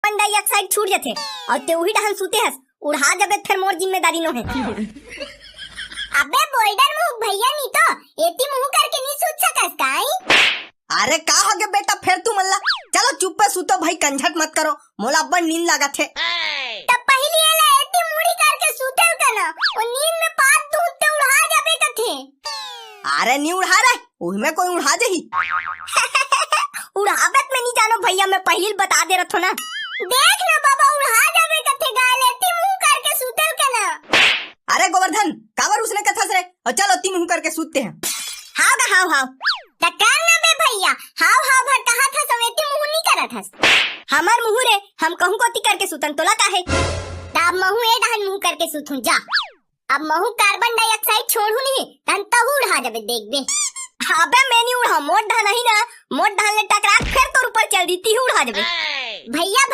Carbon dioxide छूट जाथे और ते उही डहन सूते हस उड़ा जबे फिर मोर जिम्मेदारी नो है। अबे बोल्डर मुंह भैया नी तो एती मुंह करके नहीं सूत सकस काई। अरे का हो गया बेटा फिर तू मल्ला चलो चुप पे सूतो भाई कंझट मत करो मोला अब्बा नींद लागत है। तब पहली एला एती मुड़ी करके सूते कना और नींद में पात दूते उड़ा जाबे कथे। अरे नहीं उड़ा रे ओही में कोई उड़ा जही। उड़ावत में नहीं जानो भैया मैं पहले बता दे रहा ना। देख ना बाबा उड़ा जाबे कथे गाल एती मुंह करके सूते कना। अरे गोवर्धन कावर उसने कथा से और चलो ती मुंह करके सूते हैं। हाव टक्कर ना बे भैया हाव भर कहा था सवेती मुंह नहीं करत हस। हमार मुंह रे हम कहूं कोती करके सूतन तोला काहे। तब महू ए डहन मुंह करके सूतूं जा। अब महू कार्बन डाइऑक्साइड छोड़ू नहीं तन तब उड़ा जाबे देख बे। अबे मैं नहीं उड़ा मोट ढा नहीं ना मोट ढाल ने टकरा फिर तो ऊपर चल दी ती उड़ा जाबे। भैया